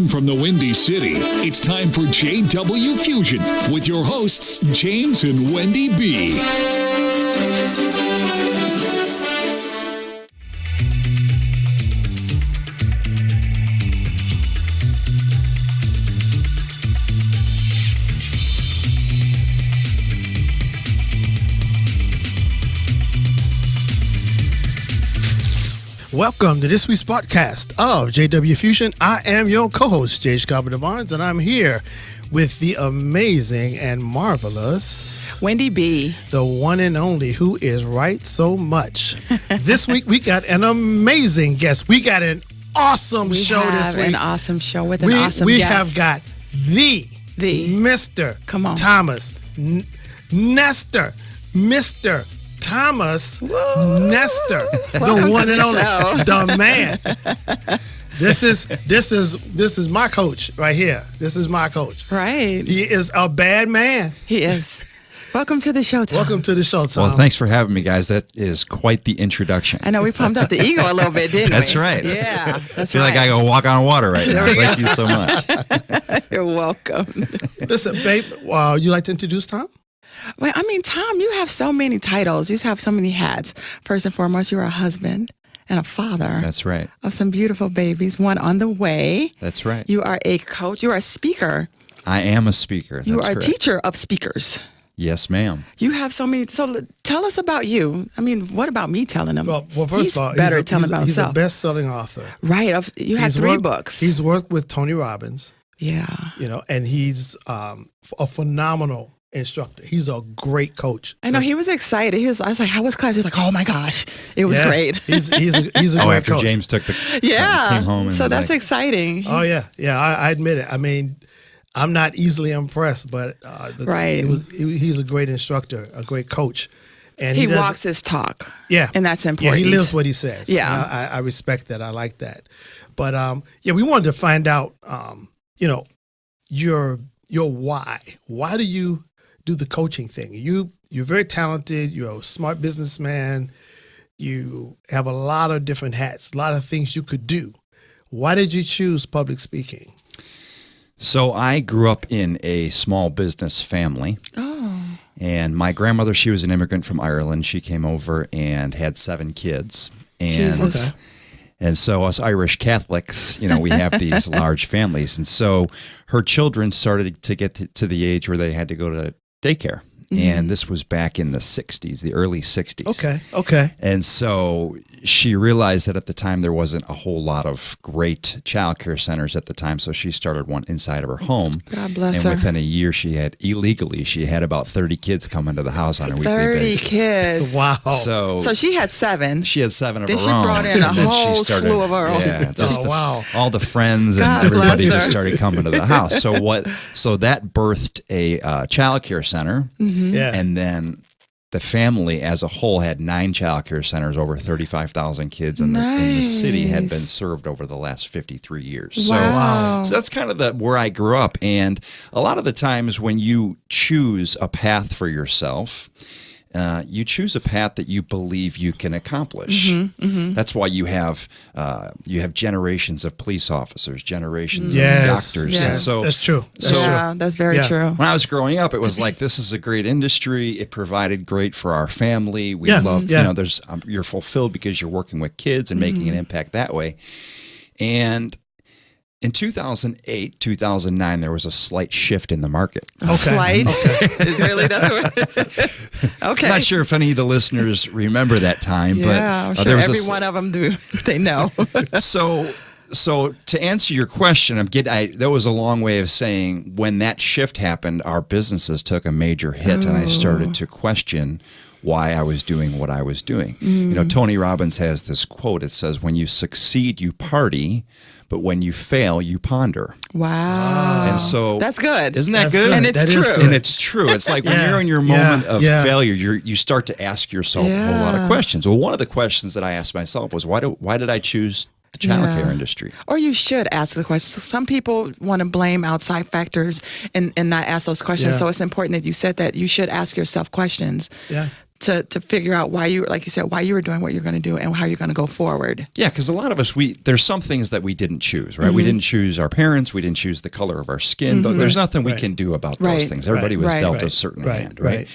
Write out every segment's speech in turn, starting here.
Known from the Windy City, it's time for JW Fusion with your hosts, James and Wendy B. Welcome to this week's podcast of JW Fusion. I am your co-host, J.H. Carpenter Barnes, and I'm here with the amazing and marvelous Wendy B. The one and only who is right so much. This week we got an amazing guest. We got an awesome show this week. An awesome show with an awesome guest. We guest. have got the Mr. Come on. Thomas Nestor. Mr. Thomas Nestor, the one and only, the man. This is my coach right here. This is my coach. Right. He is a bad man. He is. Welcome to the show, Tom. Welcome to the show, Tom. Well, thanks for having me, guys. That is quite the introduction. I know we pumped up the ego a little bit, didn't we? That's right. Yeah, that's I feel like I go walk on water right now. Thank you so much. You're welcome. Listen, babe, you like to introduce Tom? Well, I mean, Tom, you have so many titles. You have so many hats. First and foremost, you're a husband and a father. That's right. Of some beautiful babies, one on the way. That's right. You are a coach. You are a speaker. I am a speaker. You That's are correct. a teacher of speakers. Yes, ma'am. You have so many. So tell us about you. I mean, what about me telling him? Well, first of all, better telling about he's himself. a best-selling author. Right. You had three books. He's worked with Tony Robbins. Yeah. And he's a phenomenal instructor. He's a great coach. I know he was excited. I was like, "How was class?" He's like, "Oh my gosh, it was great." He's a great after coach. James took the came home and so was that's like, exciting. Oh yeah. I admit it. I mean, I'm not easily impressed, but he's a great instructor, a great coach, and he walks his talk. Yeah, and that's important. Yeah, he lives what he says. Yeah, and I respect that. I like that. But we wanted to find out, your why. Why do you do the coaching thing? You're very talented. You're a smart businessman. You have a lot of different hats, a lot of things you could do. Why did you choose public speaking? So I grew up in a small business family. Oh. And my grandmother, she was an immigrant from Ireland. She came over and had 7 kids. And Jesus. And so us Irish Catholics, we have these large families. And so her children started to get to the age where they had to go to daycare. Mm-hmm. And this was back in the 60s, the early 60s. Okay. And so she realized that at the time there wasn't a whole lot of great child care centers at the time, so she started one inside of her home. God bless her. And within a year, she had about 30 kids come into the house on a weekly basis. 30 kids. Wow. So she had 7. She had 7 of her own. Then she brought in a whole slew of her own. Yeah, wow. All the friends God and everybody bless her. just started coming to the house. So that birthed a child care center. Mm-hmm. Yeah. And then the family as a whole had 9 child care centers, over 35,000 kids in the city had been served over the last 53 years. Wow. So that's kind of where I grew up. And a lot of the times when you choose a path for yourself, you choose a path that you believe you can accomplish. Mm-hmm, mm-hmm. That's why you have generations of police officers, generations of doctors. Yes, and so, that's true. That's very true. When I was growing up, it was like, this is a great industry. It provided great for our family. We love, you're fulfilled because you're working with kids and making an impact that way. And in 2008, 2009, there was a slight shift in the market. Okay. Slight? Okay. Really? That's what... Okay. I'm not sure if any of the listeners remember that time, but I'm sure there was every one of them do. They know. So to answer your question, that was a long way of saying when that shift happened, our businesses took a major hit, and I started to question why I was doing what I was doing. Tony Robbins has this quote. It says, "When you succeed, you party, but when you fail, you ponder." Wow. And so that's good. Isn't that good? And it's true. And it's true. It's like when you're in your moment of failure, you start to ask yourself a whole lot of questions. Well, one of the questions that I asked myself was, why did I choose the child care industry? Or you should ask the questions. Some people want to blame outside factors and not ask those questions. So it's important that you said that you should ask yourself questions. Yeah. to figure out why you, like you said, why you were doing what you're going to do and how you're going to go forward? Yeah, because a lot of us, there's some things that we didn't choose, right? We didn't choose our parents. We didn't choose the color of our skin. There's nothing we can do about those things. Everybody was dealt a certain hand, right?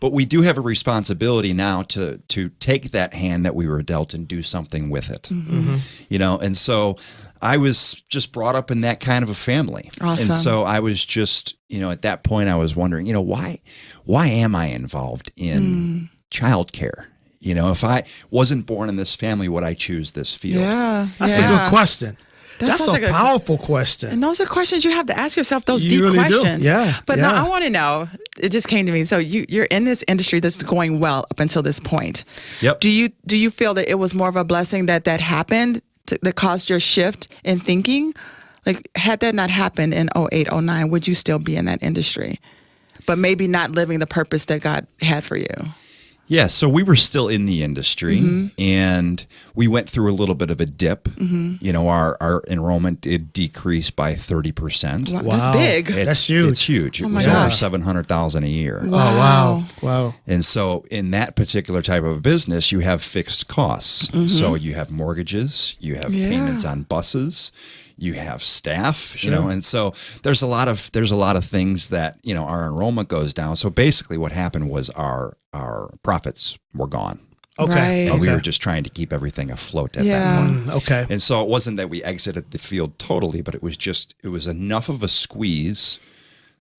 But we do have a responsibility now to take that hand that we were dealt and do something with it, you know? And so I was just brought up in that kind of a family. Awesome. And so I was just, you know, at that point I was wondering, you know, why am I involved in childcare? You know, if I wasn't born in this family, would I choose this field? Yeah. That's a good question. That's such a powerful question. And those are questions you have to ask yourself, those You deep really do. questions. Yeah, But yeah. now I want to know, it just came to me. So you're in this industry that's going well up until this point. Yep. Do you feel that it was more of a blessing that happened that caused your shift in thinking? Like, had that not happened in 08, 09, would you still be in that industry? But maybe not living the purpose that God had for you. Yeah, so we were still in the industry, and we went through a little bit of a dip. You know, our enrollment did decrease by 30%. Wow. That's big. That's huge. It's huge. It Oh was my over gosh. $700,000 a year. Oh, wow. And so in that particular type of business, you have fixed costs. So you have mortgages, you have payments on buses, you have staff, you know, and so there's a lot of things that, you know, our enrollment goes down. So basically what happened was our profits were gone. Okay. Right. And we were just trying to keep everything afloat at that point. Okay. And so it wasn't that we exited the field totally, but it was enough of a squeeze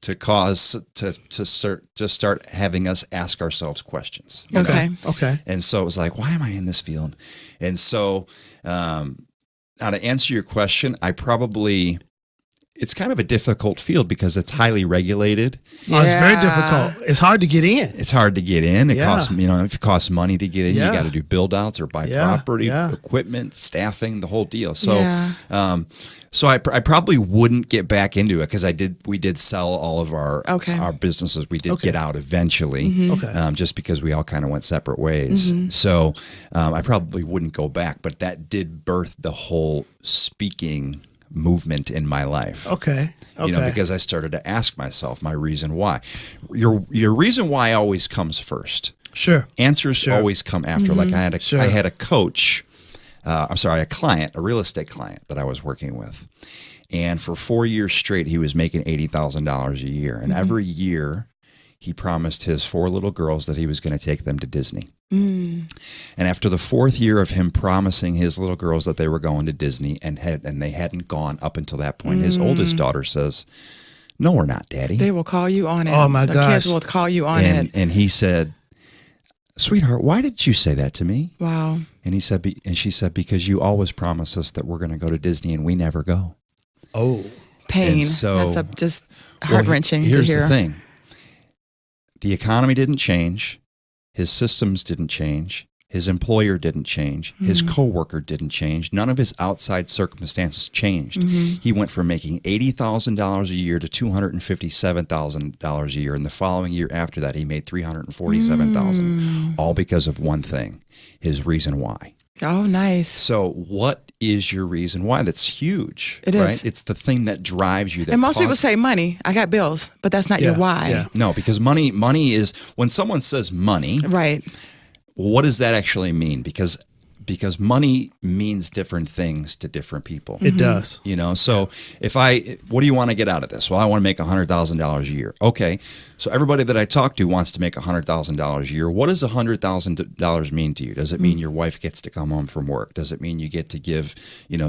to cause to start having us ask ourselves questions. you know? Okay. And so it was like, why am I in this field? And so now to answer your question, it's kind of a difficult field because it's highly regulated. Oh, it's very difficult. It's hard to get in. It's hard to get in. It costs, you know, if it costs money to get in, you got to do build outs or buy property, equipment, staffing, the whole deal. So, so I probably wouldn't get back into it because we did sell all of our businesses. We did get out eventually, just because we all kind of went separate ways. So I probably wouldn't go back, but that did birth the whole speaking movement in my life. Okay. You know, because I started to ask myself my reason why. Your reason why always comes first. Sure. Answers always come after. Like I had a coach, a client, a real estate client that I was working with. And for 4 years straight, he was making $80,000 a year. And every year he promised his 4 little girls that he was going to take them to Disney. And after the 4th year of him promising his little girls that they were going to Disney and they hadn't gone up until that point, his oldest daughter says, "No, we're not, Daddy." They will call you on it. Oh, my the gosh. kids will call you on it. And he said, "Sweetheart, why did you say that to me?" Wow. And she said, "Because you always promise us that we're going to go to Disney and we never go." Oh. Pain. And so, that's just heart-wrenching to hear. Here's the thing. The economy didn't change. His systems didn't change. His employer didn't change. His coworker didn't change. None of his outside circumstances changed. He went from making $80,000 a year to $257,000 a year. And the following year after that, he made $347,000, all because of one thing, his reason why. Oh, nice. So what is your reason why? That's huge. It right? is. It's the thing that drives you. That And most people say money. I got bills, but that's not your why. Yeah. No, because money is, when someone says money, Right. what does that actually mean? Because money means different things to different people. It does. You know, so what do you want to get out of this? Well, I want to make $100,000 a year. Okay. So everybody that I talk to wants to make $100,000 a year. What does $100,000 mean to you? Does it mean your wife gets to come home from work? Does it mean you get to give,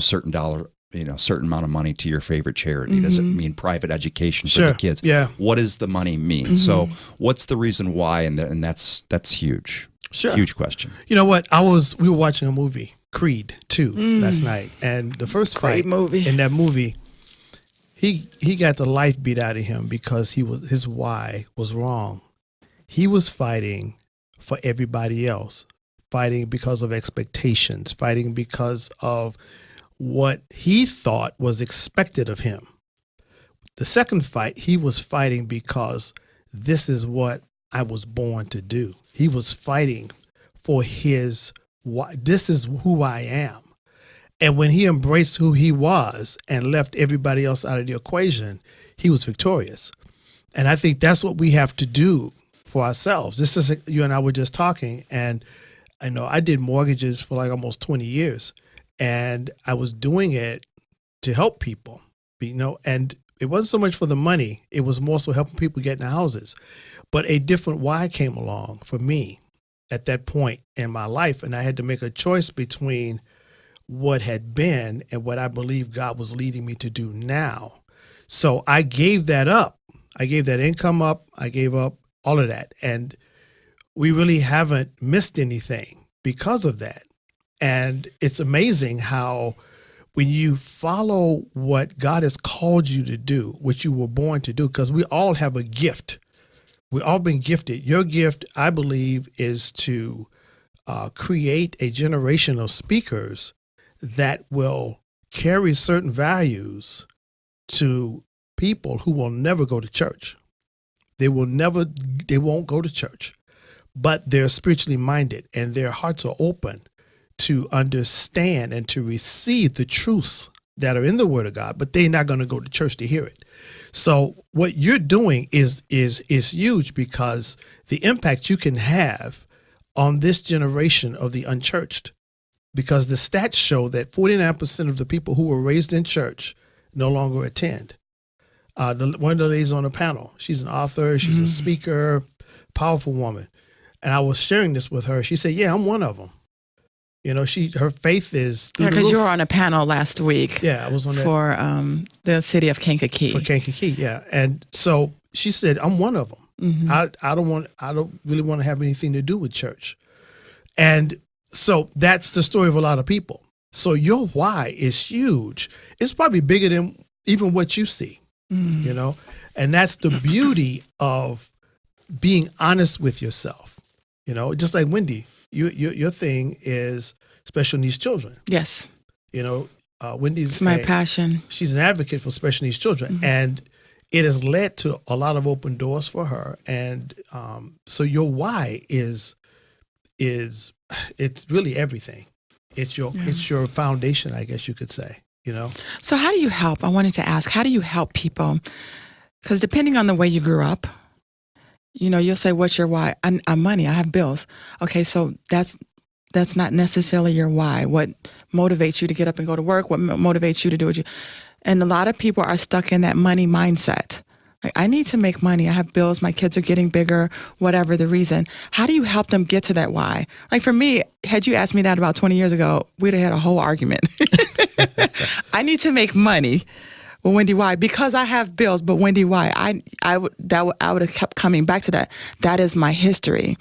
certain amount of money to your favorite charity? Does it mean private education for the kids? Yeah. What does the money mean? So what's the reason why? And that's huge. Sure. Huge question. You know what? we were watching a movie, Creed 2, last night, and the first Great fight movie. in that movie, he got the life beat out of him because his why was wrong. He was fighting for everybody else, fighting because of expectations, fighting because of what he thought was expected of him. The second fight, he was fighting because this is what I was born to do. He was fighting for his why. This is who I am. And when he embraced who he was and left everybody else out of the equation, he was victorious. And I think that's what we have to do for ourselves. This is, you and I were just talking, and I know I did mortgages for like almost 20 years, and I was doing it to help people, and it wasn't so much for the money. It was more so helping people get in houses. But a different why came along for me at that point in my life, and I had to make a choice between what had been and what I believe God was leading me to do now. So I gave that up. I gave that income up. I gave up all of that. And we really haven't missed anything because of that. And it's amazing how when you follow what God has called you to do, what you were born to do, because we all have a gift. We've all been gifted. Your gift, I believe, is to create a generation of speakers that will carry certain values to people who will never go to church. They won't go to church, but they're spiritually minded and their hearts are open to understand and to receive the truths that are in the Word of God, but they're not going to go to church to hear it. So what you're doing is huge, because the impact you can have on this generation of the unchurched, because the stats show that 49% of the people who were raised in church no longer attend. One of the ladies on the panel, she's an author, she's a speaker, powerful woman. And I was sharing this with her. She said, yeah, I'm one of them. Her faith is through the because roof. you were on a panel last week. Yeah, I was on that. For the city of Kankakee. For Kankakee, yeah. And so she said, I'm one of them. Mm-hmm. I don't really want to have anything to do with church. And so that's the story of a lot of people. So your why is huge. It's probably bigger than even what you see, and that's the beauty of being honest with yourself. Just like Wendy, your thing is special needs children. Yes. Wendy's it's my passion. She's an advocate for special needs children, and it has led to a lot of open doors for her. And so your why is it's really everything. It's your foundation, I guess you could say. So how do you help? I wanted to ask, how do you help people? Because depending on the way you grew up, you'll say, what's your why? I'm money. I have bills. Okay, so that's not necessarily your why. What motivates you to get up and go to work? What motivates you to do what you... And a lot of people are stuck in that money mindset. Like, I need to make money. I have bills. My kids are getting bigger, whatever the reason. How do you help them get to that why? Like for me, had you asked me that about 20 years ago, we'd have had a whole argument. I need to make money. Well, Wendy, why? Because I have bills. But Wendy, why? I would have kept coming back to that. That is my history.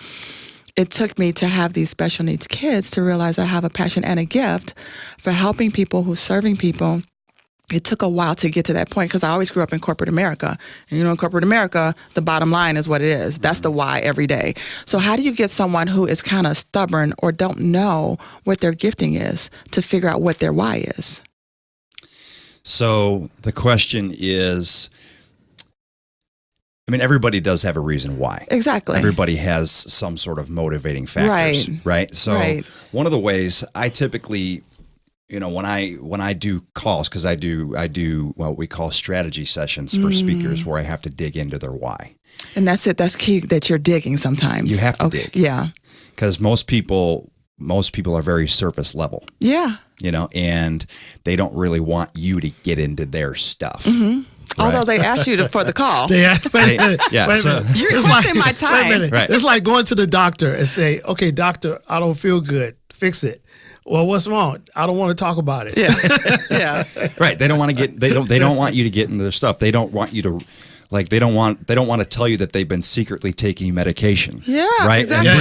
It took me to have these special needs kids to realize I have a passion and a gift for helping people, who's serving people. It took a while to get to that point because I always grew up in corporate America. And in corporate America, the bottom line is what it is. That's the why every day. So how do you get someone who is kind of stubborn or don't know what their gifting is to figure out what their why is? So the question is, everybody does have a reason why. Exactly. Everybody has some sort of motivating factors, right? So one of the ways I typically... when I do calls, because I do what we call strategy sessions for speakers, where I have to dig into their why. And that's it. That's key, that you're digging sometimes. You have to dig. Yeah. Because most people are very surface level. Yeah. And they don't really want you to get into their stuff. Mm-hmm. Right? Although they ask you for the call. Wait a minute. You're wasting my time. Wait a minute. Right. It's like going to the doctor and say, okay, doctor, I don't feel good. Fix it. Well, what's wrong? I don't want to talk about it. Yeah. Yeah. Right. They don't want you to get into their stuff. They don't want you to, they don't want to tell you that they've been secretly taking medication. Yeah. Right. Exactly. And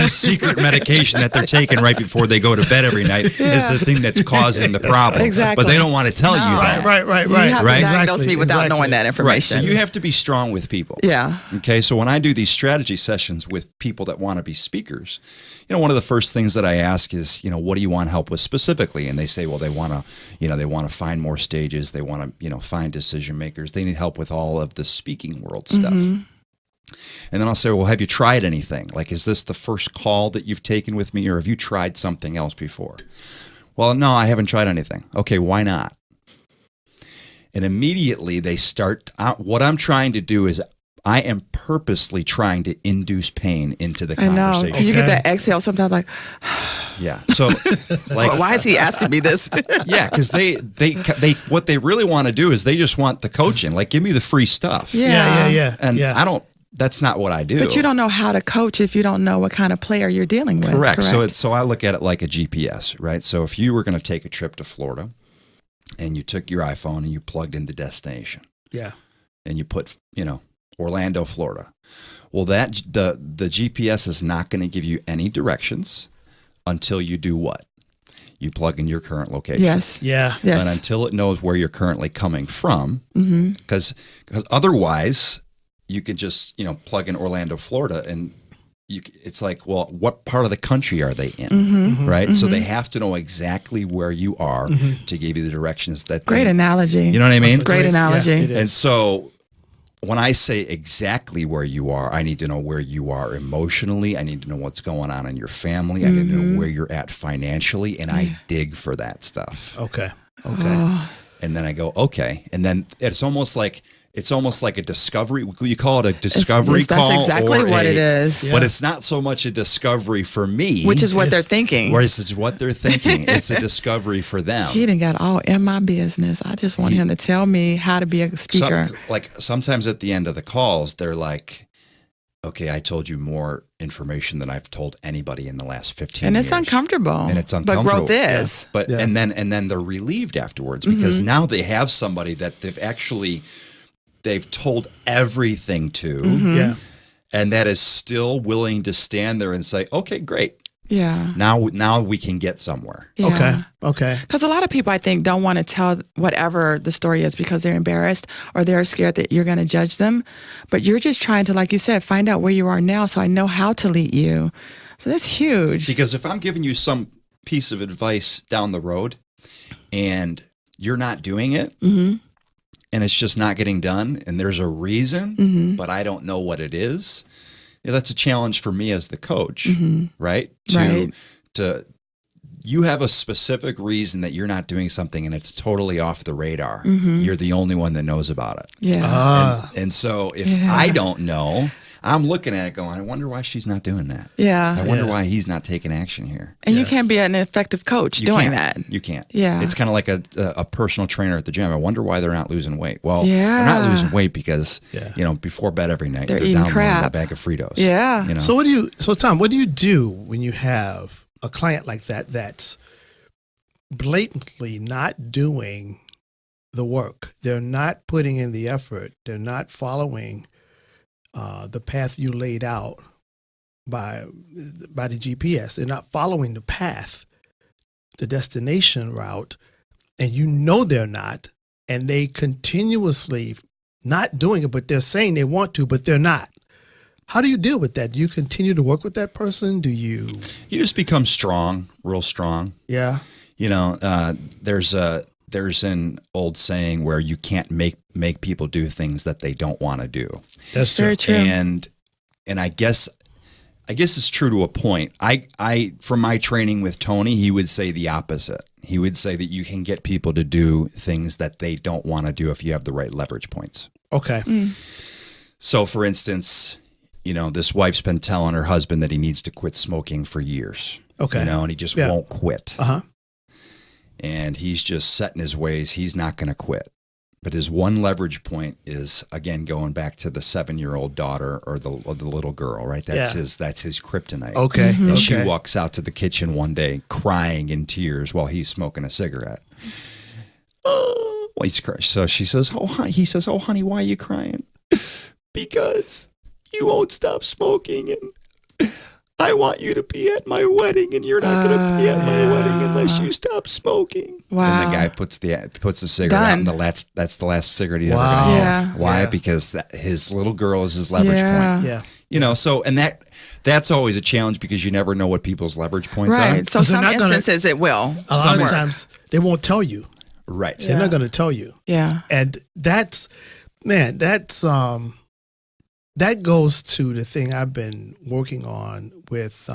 this secret medication that they're taking right before they go to bed every night is the thing that's causing the problem. Exactly. But they don't want to tell you that. Right. You have to diagnose me without knowing that information. Right. So you have to be strong with people. Yeah. Okay. So when I do these strategy sessions with people that want to be speakers, one of the first things that I ask is, what do you want help with specifically? And they say, well, they want to find more stages. They want to, find decision makers. They need help with all of the speaking world stuff. And then I'll say, well, have you tried anything? Is this the first call that you've taken with me, or have you tried something else before? Well, no, I haven't tried anything. Okay, why not? And immediately they start, what I'm trying to do is I am purposely trying to induce pain into the I know. conversation. 'Cause you get that exhale sometimes, like, Yeah. So, like, why is he asking me this? yeah, because they what they really want to do is they just want the coaching. Like, give me the free stuff. Yeah. And I don't. That's not what I do. But you don't know how to coach if you don't know what kind of player you're dealing with. Correct. So I look at it like a GPS, right? So if you were going to take a trip to Florida, and you took your iPhone and you plugged in the destination, and you put, Orlando, Florida. Well, that the GPS is not going to give you any directions until you do what? You plug in your current location. Yes. Yeah. Yes. And until it knows where you're currently coming from, because otherwise you could just, plug in Orlando, Florida, and it's like, well, what part of the country are they in, right? So they have to know exactly where you are to give you the directions that. Great analogy. You know what I mean? Great analogy. Yeah, it is. And so when I say exactly where you are, I need to know where you are emotionally. I need to know what's going on in your family. I need to know where you're at financially, and I dig for that stuff. Okay. And then I go, okay. And then it's almost like a discovery. You call it a discovery call. That's exactly or what it is. But it's not so much a discovery for me. Which is what they're thinking. Whereas it's what they're thinking. It's a discovery for them. He done got all in my business. I just want him to tell me how to be a speaker. Sometimes at the end of the calls, they're like, okay, I told you more information than I've told anybody in the last 15 years. And it's uncomfortable. And it's uncomfortable. But growth is. But and then they're relieved afterwards because now they have somebody that they've told everything to. Yeah. And that is still willing to stand there and say, okay, great. Yeah. Now we can get somewhere. Yeah. Okay. Because a lot of people, I think, don't want to tell whatever the story is because they're embarrassed or they're scared that you're going to judge them. But you're just trying to, like you said, find out where you are now so I know how to lead you. So that's huge. Because if I'm giving you some piece of advice down the road and you're not doing it, and it's just not getting done, and there's a reason, but I don't know what it is, that's a challenge for me as the coach, right? You have a specific reason that you're not doing something and it's totally off the radar. You're the only one that knows about it. Yeah. And so if I don't know, I'm looking at it going, I wonder why she's not doing that. Yeah. I wonder why he's not taking action here. And you can't be an effective coach doing that. You can't. Yeah. It's kind of like a personal trainer at the gym. I wonder why they're not losing weight. Well, Yeah. they're not losing weight because, before bed every night, They're they're eating downloading a crap. bag of Fritos. Yeah. You know? So Tom, what do you do when you have a client like that that's blatantly not doing the work? They're not putting in the effort. They're not following the path you laid out by the GPS. They're not following the path, the destination route, and you know they're not, and they continuously not doing it, but they're saying they want to, but they're not. How do you deal with that? Do you continue to work with that person? Do you? You just become strong, real strong. Yeah. There's an old saying where you can't make people do things that they don't want to do. That's true. Very true. And I guess it's true to a point. I from my training with Tony, he would say the opposite. He would say that you can get people to do things that they don't want to do if you have the right leverage points. Okay. So, for instance, this wife's been telling her husband that he needs to quit smoking for years. Okay. And he just won't quit. Uh-huh. And he's just set in his ways. He's not going to quit. But his one leverage point is, again, going back to the 7-year-old daughter or the little girl, right? That's his kryptonite. Okay. And she Okay. walks out to the kitchen one day crying in tears while he's smoking a cigarette. Oh, well, he's crying. So she says, he says, "Oh, honey, why are you crying?" "Because you won't stop smoking and I want you to be at my wedding, and you're not going to be at my wedding unless you stop smoking." Wow. And the guy puts the cigarette out, and that's the last cigarette he's ever Wow. going to Yeah. have. Why? Yeah. Because his little girl is his leverage point. Yeah. So and that's always a challenge because you never know what people's leverage points Right. are. So 'Cause they're some not gonna- instances it will. A lot of work. times they won't tell you. Right. They're not going to tell you. Yeah. And that goes to the thing I've been working on with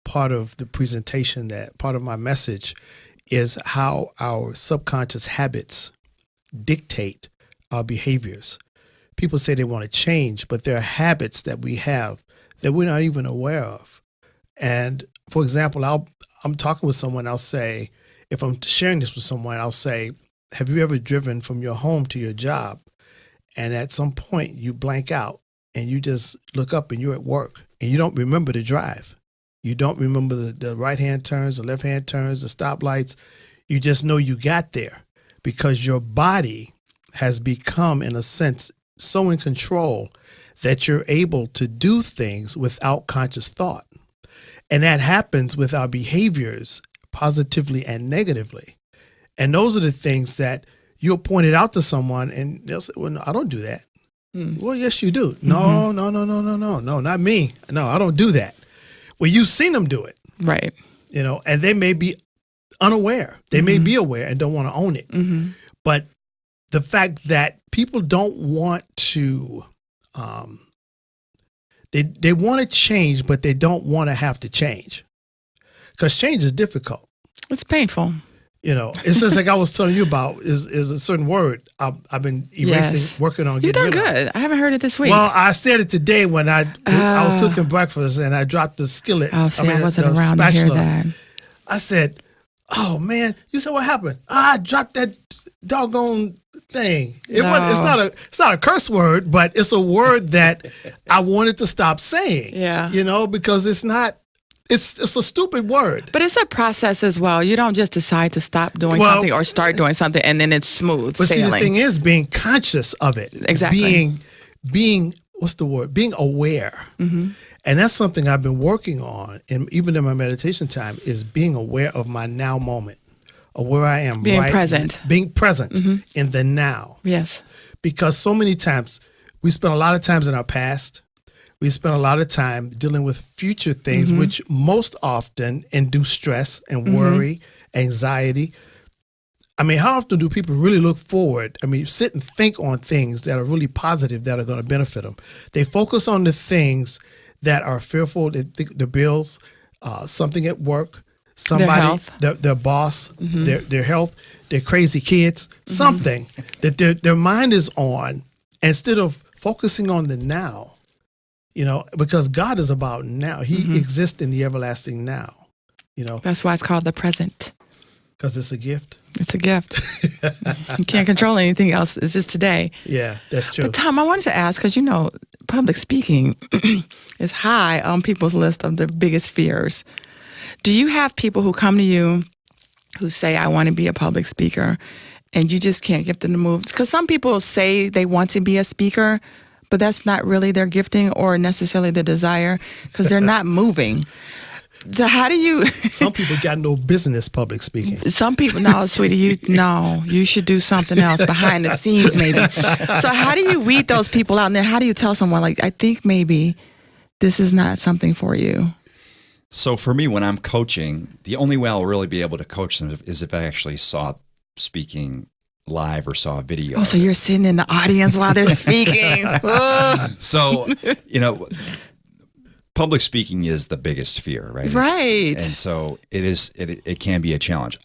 part of the presentation, that part of my message is how our subconscious habits dictate our behaviors. people say they want to change, but there are habits that we have that we're not even aware of. And for example, I'm talking with someone, I'll say, if I'm sharing this with someone, I'll say, have you ever driven from your home to your job? And at some point you blank out and you just look up and you're at work and you don't remember the drive. You don't remember the right-hand turns, the left-hand turns, the stoplights. You just know you got there because your body has become, in a sense, so in control that you're able to do things without conscious thought. And that happens with our behaviors, positively and negatively. And those are the things that you'll point it out to someone and they'll say, well, no, I don't do that. Well, yes, you do. No, not me. No, I don't do that. Well, you've seen them do it. Right. And they may be unaware. They may be aware and don't want to own it. But the fact that people don't want to, they want to change, but they don't want to have to change. Because change is difficult. It's painful. It's just like I was telling you about is a certain word I've been erasing, working on getting You've done rid of. good. I haven't heard it this week. Well, I said it today when I was cooking breakfast and I dropped the skillet. I wasn't around to hear that. I said, oh man, you said what happened? I dropped that doggone thing. It's not a curse word, but it's a word that I wanted to stop saying. Yeah. Because it's not. It's a stupid word. But it's a process as well. You don't just decide to stop doing something or start doing something and then it's smooth but sailing. See, the thing is being conscious of it. Exactly. Being what's the word? Being aware. And that's something I've been working on, and even in my meditation time, is being aware of my now moment, of where I am. Being present. Being present in the now. Yes. Because so many times, we spend a lot of times in our past. We spend a lot of time dealing with future things, which most often induce stress and worry, anxiety. I mean, how often do people really look forward? I mean, sit and think on things that are really positive that are going to benefit them. They focus on the things that are fearful, they think the bills, something at work, somebody, their boss, their health, their crazy kids, something that their mind is on instead of focusing on the now. Because God is about now. He exists in the everlasting now. That's why it's called the present. Because it's a gift. It's a gift. You can't control anything else. It's just today. Yeah, that's true. But Tom, I wanted to ask, because public speaking is high on people's list of their biggest fears. Do you have people who come to you who say, I want to be a public speaker, and you just can't get them to move? Because some people say they want to be a speaker, but that's not really their gifting or necessarily the desire because they're not moving. So how do you... Some people got no business public speaking. Some people, no, sweetie, you should do something else behind the scenes maybe. So how do you weed those people out? And then how do you tell someone, I think maybe this is not something for you? So for me, when I'm coaching, the only way I'll really be able to coach them is if I actually saw speaking live or saw a video. Oh, so you're sitting in the audience while they're speaking. So, public speaking is the biggest fear, right? Right. And so it can be a challenge.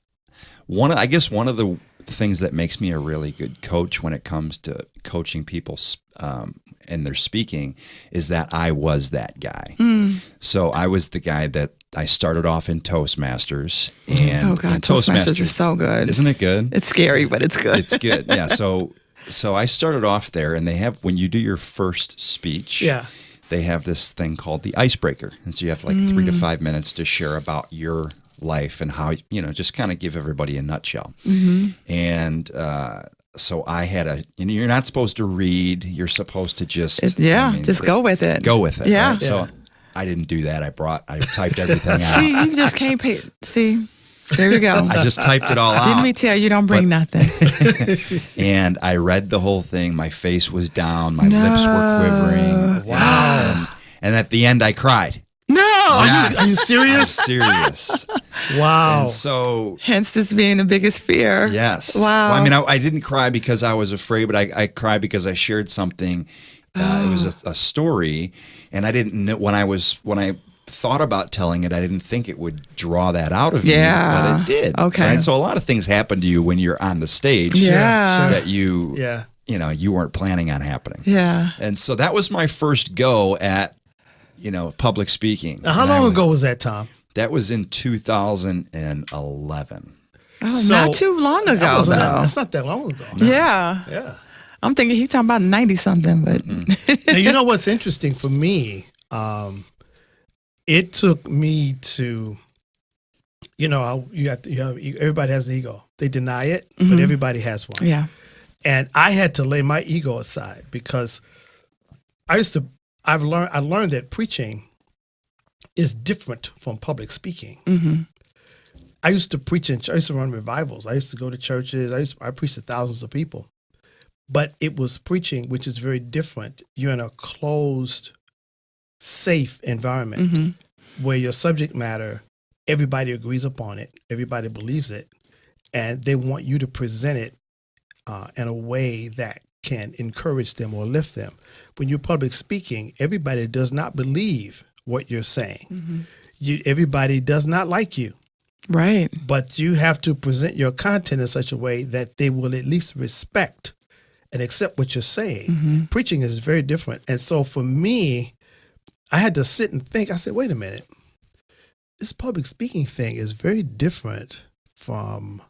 One of the things that makes me a really good coach when it comes to coaching people and their speaking is that I was that guy. So I was the guy that I started off in Toastmasters. And oh God, Toastmasters is so good. Isn't it good? It's scary, but it's good. It's good. Yeah. So I started off there, and they have, when you do your first speech, they have this thing called the icebreaker. And so you have 3 to 5 minutes to share about your life and how, just kind of give everybody a nutshell. And so I had you're not supposed to read. You're supposed to just, just go with it. Go with it. Yeah. Right? So I didn't do that. I typed everything out. See, you just can't pay. See, there we go. I just typed it all out. Didn't we tell you don't bring nothing? And I read the whole thing. My face was down. My lips were quivering. Wow. And at the end, I cried. No. Are you serious? I'm serious. Wow. And so, hence this being the biggest fear. Yes. Wow. Well, I mean, I didn't cry because I was afraid, but I cried because I shared something. It was a story, and I didn't know when I thought about telling it, I didn't think it would draw that out of me, but it did. Okay. Right? So a lot of things happen to you when you're on the stage. Yeah. That you you weren't planning on happening. Yeah. And so that was my first go at, public speaking. Now, how long ago was that, Tom? That was in 2011. Oh, So, not too long ago, though. That's not that long ago. Yeah. Yeah. I'm thinking he's talking about 90-something, but. Now, you know what's interesting for me? It took me to, everybody has an ego. They deny it, but everybody has one. Yeah. And I had to lay my ego aside because I learned that preaching is different from public speaking. Mm-hmm. I used to preach I used to run revivals. I used to go to churches. I preached to thousands of people. But it was preaching, which is very different. You're in a closed, safe environment where your subject matter, everybody agrees upon it, everybody believes it, and they want you to present it in a way that can encourage them or lift them. When you're public speaking, everybody does not believe what you're saying. Everybody does not like you. Right. But you have to present your content in such a way that they will at least respect and accept what you're saying. Preaching is very different. And so for me, I had to sit and think. I said, wait a minute. This public speaking thing is very different from,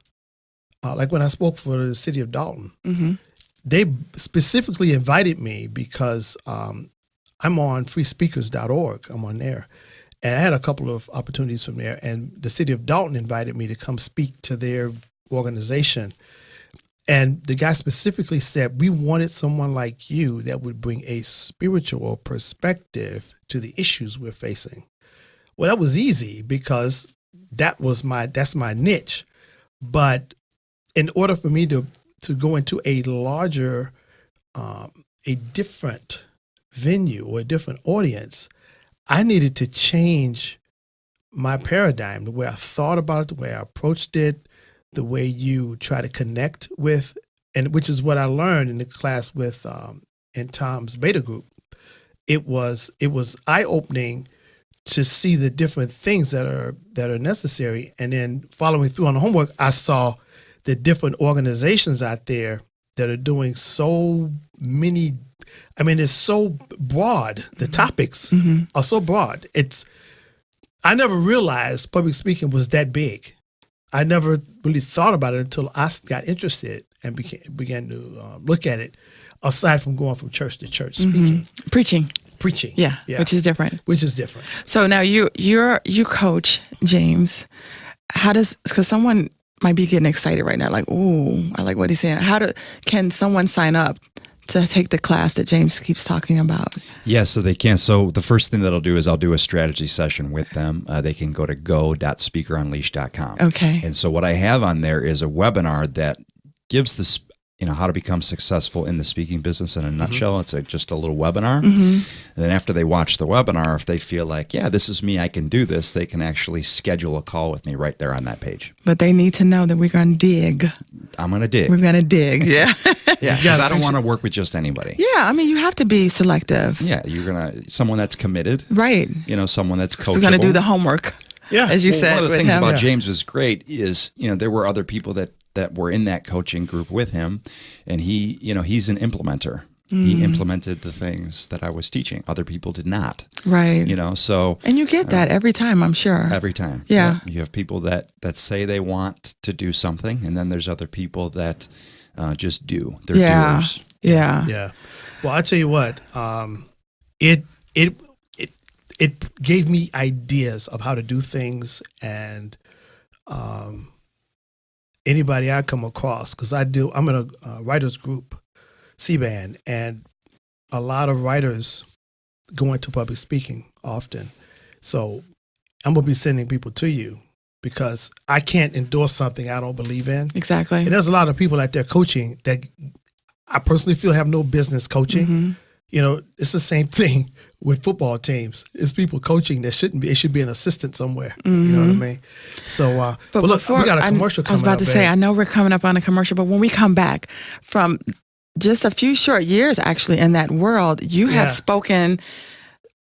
like when I spoke for the city of Dalton. They specifically invited me because I'm on freespeakers.org. I'm on there. And I had a couple of opportunities from there. And the city of Dalton invited me to come speak to their organization. And the guy specifically said, we wanted someone like you that would bring a spiritual perspective to the issues we're facing. Well, that was easy because that's my niche. But in order for me to go into a larger, a different venue or a different audience, I needed to change my paradigm, the way I thought about it, the way I approached it, the way you try to connect with, and which is what I learned in the class with in Tom's beta group. It was eye-opening to see the different things that are necessary, and then following through on the homework, I saw the different organizations out there that are doing so many. I mean, it's so broad. The topics are so broad. I never realized public speaking was that big. I never really thought about it until I got interested and began to look at it, aside from going from church to church speaking. Preaching. Yeah, which is different. So now you coach James. Because someone might be getting excited right now, like, ooh, I like what he's saying. Can someone sign up to take the class that James keeps talking about? Yeah, so they can. So the first thing that I'll do is I'll do a strategy session with them. They can go to go.speakerunleashed.com. Okay. And so what I have on there is a webinar that gives this, how to become successful in the speaking business in a nutshell. It's just a little webinar. And then after they watch the webinar, if they feel like, yeah, this is me, I can do this, they can actually schedule a call with me right there on that page. But they need to know that we're going to dig. I'm going to dig. We're going to dig, yeah. Yeah, because I don't want to work with just anybody. Yeah, I mean, you have to be selective. Yeah, you're going to, someone that's committed. Right. Someone that's coachable. Who's going to do the homework. Yeah. As you said. One of the with things him. about James was great is, there were other people that were in that coaching group with him, and he's an implementer. He implemented the things that I was teaching. Other people did not. Right. So. And you get that every time, I'm sure. Every time. Yeah. You have people that say they want to do something, and then there's other people that just do. They're doers. Yeah. Yeah. Well, I tell you what, it gave me ideas of how to do things, and anybody I come across, because I'm in a writers group, C-Band, and a lot of writers go into public speaking often. So I'm going to be sending people to you because I can't endorse something I don't believe in. Exactly. And there's a lot of people out there coaching that I personally feel have no business coaching. It's the same thing with football teams. It's people coaching that shouldn't be. It should be an assistant somewhere. You know what I mean? So, but look, we got a commercial coming up. I was about to say, I know we're coming up on a commercial, but when we come back from just a few short years, actually, in that world, you have spoken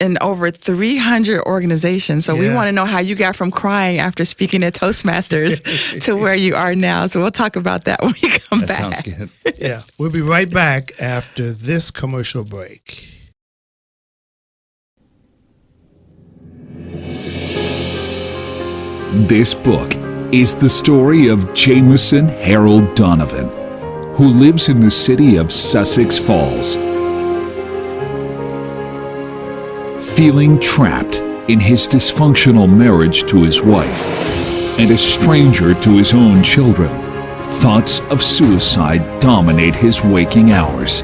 in over 300 organizations. So we want to know how you got from crying after speaking at Toastmasters to where you are now. So we'll talk about that when we come back. That sounds good. Yeah, we'll be right back after this commercial break. This book is the story of Jameson Harold Donovan, who lives in the city of Sussex Falls. Feeling trapped in his dysfunctional marriage to his wife and a stranger to his own children, thoughts of suicide dominate his waking hours.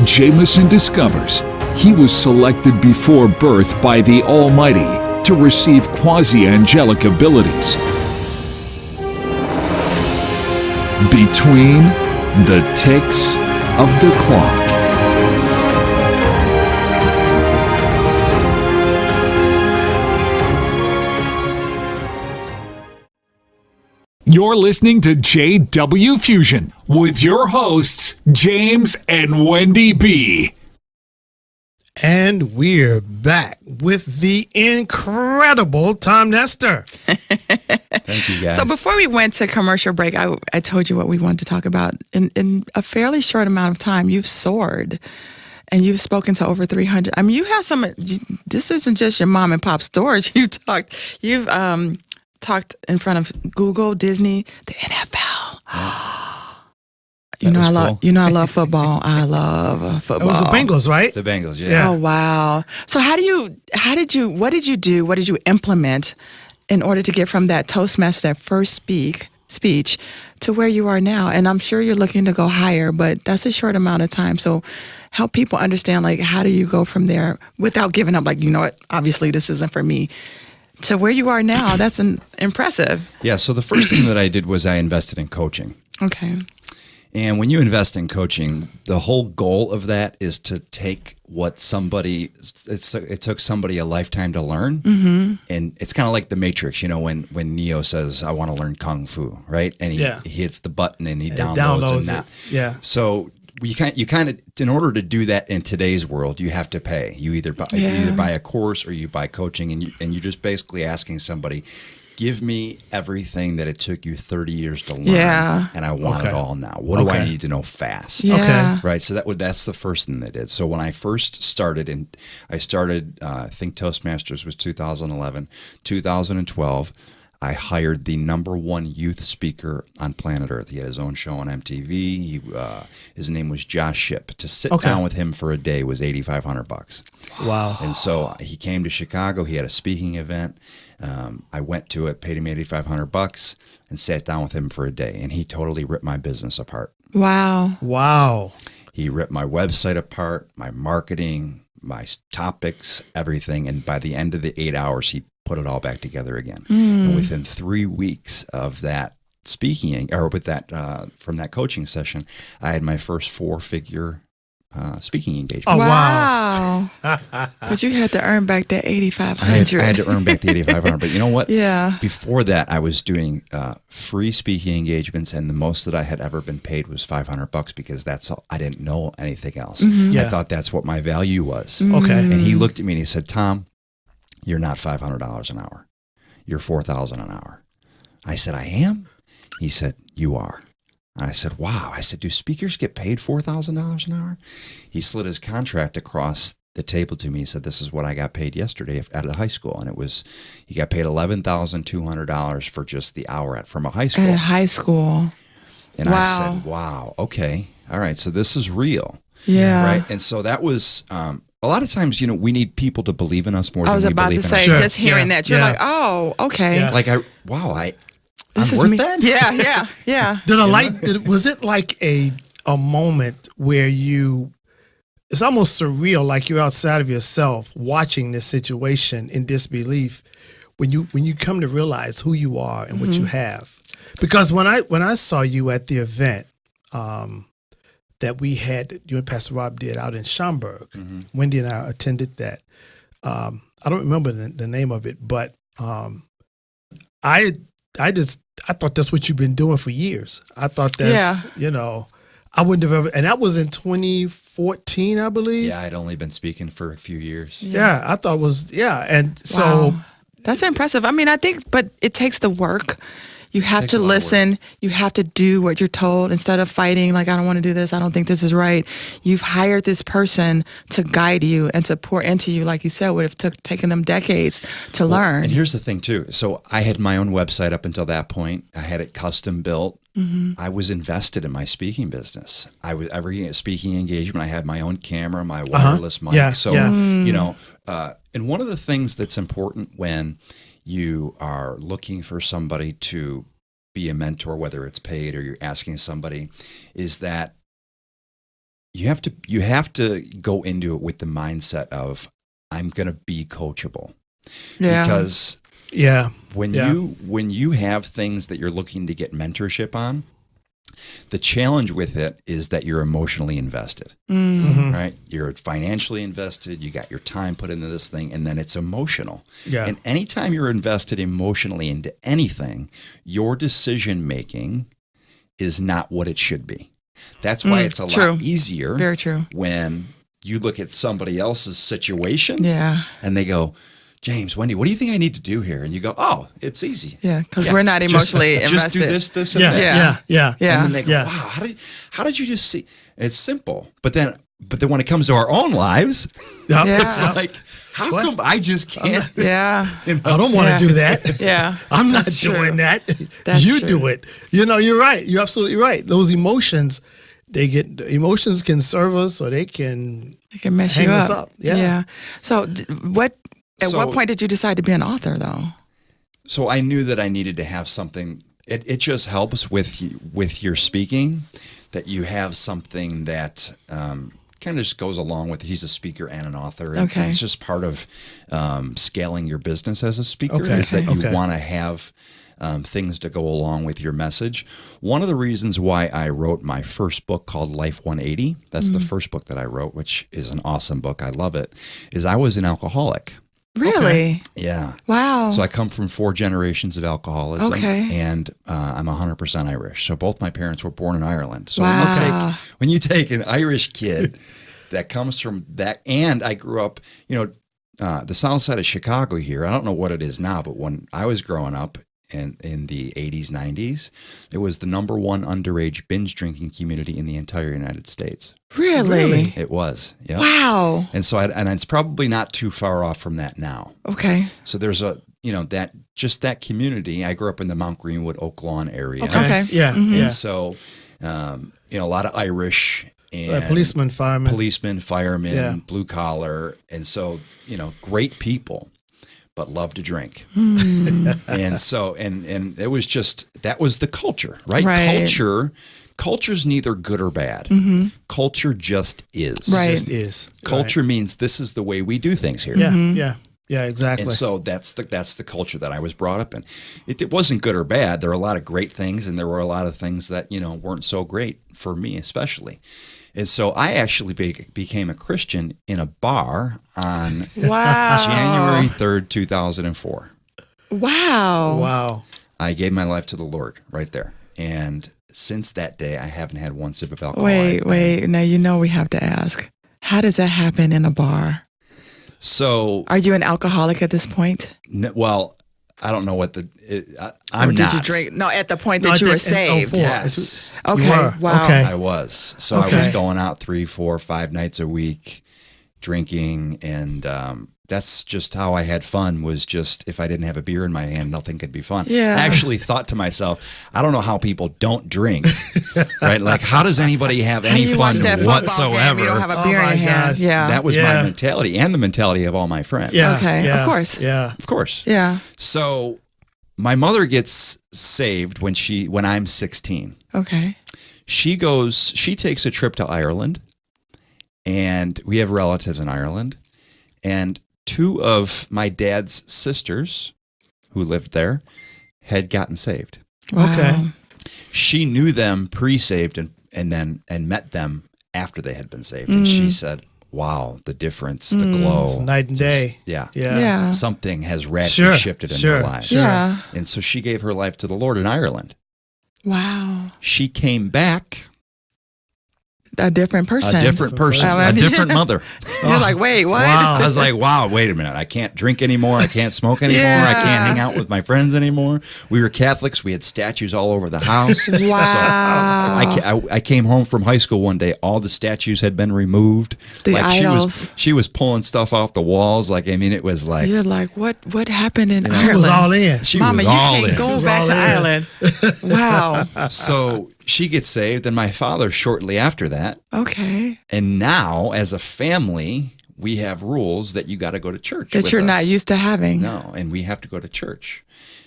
Jameson discovers he was selected before birth by the Almighty to receive quasi-angelic abilities. Between the ticks of the clock. You're listening to JW Fusion with your hosts, James and Wendy B. And we're back with the incredible Tom Nestor. Thank you, guys. So before we went to commercial break, I told you what we wanted to talk about. In a fairly short amount of time, you've soared. And you've spoken to over 300. I mean, you have some. This isn't just your mom and pop stores. You've talked in front of Google, Disney, the NFL. You know, I love football. I love football. It was the Bengals, right? The Bengals, yeah. Oh, wow. So what did you do? What did you implement in order to get from that Toastmaster, that first speech to where you are now? And I'm sure you're looking to go higher, but that's a short amount of time. So help people understand, like, how do you go from there without giving up? Like, you know what, obviously this isn't for me. To where you are now, that's impressive. Yeah, so the first thing that I did was I invested in coaching. Okay. And when you invest in coaching, the whole goal of that is to take what it took somebody a lifetime to learn. Mm-hmm. And it's kind of like the Matrix, you know, when Neo says, I want to learn Kung Fu, right? And he hits the button and he downloads it. Yeah. So you kind of, in order to do that in today's world, you have to pay. You either buy a course or you buy coaching, and you're just basically asking somebody, give me everything that it took you 30 years to learn, and I want it all now. What do I need to know fast? Yeah. Right. So that's the first thing they did. So when I first started, I think Toastmasters was 2011, 2012. I hired the #1 youth speaker on planet Earth. He had his own show on MTV. His name was Josh Shipp. To sit down with him for a day was $8,500. Wow. And so he came to Chicago. He had a speaking event. I went to it, paid him $8,500, and sat down with him for a day. And he totally ripped my business apart. Wow. He ripped my website apart, my marketing, my topics, everything. And by the end of the 8 hours, he put it all back together again. And within 3 weeks of that speaking, or with that from that coaching session, I had my first 4-figure speaking engagement. Oh, wow. But you had to earn back that $8,500. I had to earn back the $8,500. But you know what? Yeah. Before that, I was doing free speaking engagements, and the most that I had ever been paid was $500 because that's all. I didn't know anything else. Mm-hmm. I thought that's what my value was. Okay. And he looked at me and he said, Tom, you're not $500 an hour. You're $4,000 an hour. I said, I am? He said, you are. And I said, wow. I said, do speakers get paid $4,000 an hour? He slid his contract across the table to me. He said, this is what I got paid yesterday out of high school. And he got paid $11,200 for just the hour from a high school. At a high school. And I said, wow, okay. All right. So this is real. Yeah. Right. And so that was, a lot of times, you know, we need people to believe in us more than we believe in ourselves. I was about to say, just hearing that, you're like, oh, okay. Yeah. Like, I'm this worth me. that? Yeah. Was it like a moment where it's almost surreal, like you're outside of yourself watching this situation in disbelief when you come to realize who you are and what you have? Because when I saw you at the event, that you and Pastor Rob did out in Schaumburg. Wendy and I attended that. I don't remember the name of it, but I thought that's what you've been doing for years. I thought that's, I wouldn't have ever, and that was in 2014, I believe. Yeah, I'd only been speaking for a few years. Yeah, I thought it was, and so. Wow. That's impressive. I mean, I think, but it takes the work. You have Takes to a lot of listen. You have to do what you're told instead of fighting, like, I don't want to do this. I don't think this is right. You've hired this person to guide you and to pour into you, like you said, would have taken them decades to learn. And here's the thing, too. So I had my own website up until that point. I had it custom built. Mm-hmm. I was invested in my speaking business. Every speaking engagement, I had my own camera, my wireless mic. Yeah, so, yeah. you know, and one of the things that's important when you are looking for somebody to be a mentor, whether it's paid or you're asking somebody, is that you have to go into it with the mindset of, I'm going to be coachable. Yeah. Because when Yeah. you have things that you're looking to get mentorship on, the challenge with it is that you're emotionally invested, right? You're financially invested. You got your time put into this thing, and then it's emotional. Yeah. And anytime you're invested emotionally into anything, your decision making is not what it should be. That's why it's a true. lot easier. Very true. When you look at somebody else's situation, Yeah. and they go, James, Wendy, what do you think I need to do here? And you go, oh, it's easy. Yeah. Because we're not emotionally invested. Just do this, and Yeah, that. yeah. Yeah. And then they go, wow, how did you just see? It's simple. But then when it comes to our own lives, Yep. Yeah. it's like, how What? come I just can't? Yeah. I don't want to Yeah. do that. Yeah. I'm not That's true. doing that. That's You true. do it. You know, you're right. You're absolutely right. Those emotions, emotions can serve us, or they can It can mess hang you us up. up. Yeah. So at what point did you decide to be an author, though? So I knew that I needed to have something. It just helps with your speaking that you have something that kind of just goes along with it. He's a speaker and an author. And Okay. it's just part of scaling your business as a speaker Okay. is that you Okay. want to have things to go along with your message. One of the reasons why I wrote my first book called Life 180, that's the first book that I wrote, which is an awesome book. I love it, is I was an alcoholic. Really? Yeah. Wow. So I come from 4 generations of alcoholism, Okay. and I'm 100% Irish. So both my parents were born in Ireland. So Wow. when you take an Irish kid that comes from that, and I grew up, the south side of Chicago here. I don't know what it is now, but when I was growing up in the 80s, 90s, it was the #1 underage binge drinking community in the entire United States. Really? It was. Yeah. Wow. And so, and it's probably not too far off from that now. Okay. So there's that community. I grew up in the Mount Greenwood, Oak Lawn area. Okay. Yeah. Mm-hmm. Yeah. And so, a lot of Irish and Policemen, firemen. firemen, blue collar. And so, great people, but love to drink. And so, and it was that was the culture, right? Right. Culture's neither good or bad. Culture just is. Right. Just is. Culture means this is the way we do things here. Right. Yeah, exactly. And so that's the culture that I was brought up in. It wasn't good or bad. There were a lot of great things, and there were a lot of things that weren't so great for me, especially. And so I actually became a Christian in a bar on Wow. January 3rd, 2004. Wow. Wow. I gave my life to the Lord right there, and since that day, I haven't had one sip of alcohol. Wait. Now we have to ask. How does that happen in a bar? So, Are you an alcoholic at this point? well, I don't know what I'm or did not. you drink? No, at the point No, that you I were did in saved. 04. Yes. Okay. You were. Wow. Okay. I was. So I was going out 3, 4, 5 nights a week, drinking, and that's just how I had fun. Was just if I didn't have a beer in my hand, nothing could be fun. Yeah. I actually thought to myself, I don't know how people don't drink, right? Like, how does anybody have How any do you fun watch that football game? whatsoever? You don't have a Oh beer my in your hand. gosh. Yeah. That was Yeah. my mentality, and the mentality of all my friends. Yeah. Okay, Yeah, of course. Yeah. Of course. Yeah. So my mother gets saved when I'm 16. Okay. She takes a trip to Ireland, and we have relatives in Ireland, and 2 of my dad's sisters who lived there had gotten saved. Wow. Okay. She knew them pre-saved and met them after they had been saved. And she said, wow, the difference, the glow. It's night and day. Yeah. Yeah. Yeah. Something has radically Sure, shifted in sure, her life. sure. Yeah. And so she gave her life to the Lord in Ireland. Wow. She came back a different person. A different person, a different mother. You're like, wait, what? Wow. I was like, wow, wait a minute. I can't drink anymore. I can't smoke anymore. I can't hang out with my friends anymore. We were Catholics. We had statues all over the house. Wow. So I came home from high school one day. All the statues had been removed. The idols. She was pulling stuff off the walls. Like, I mean, it was like. You're like, what happened in Ireland? She was all in. She Mama, was you all can't in. go back to Ireland. Wow. So she gets saved, and my father shortly after that. Okay. And now, as a family, we have rules that you got to go to church. That you're not used to having. No, and we have to go to church.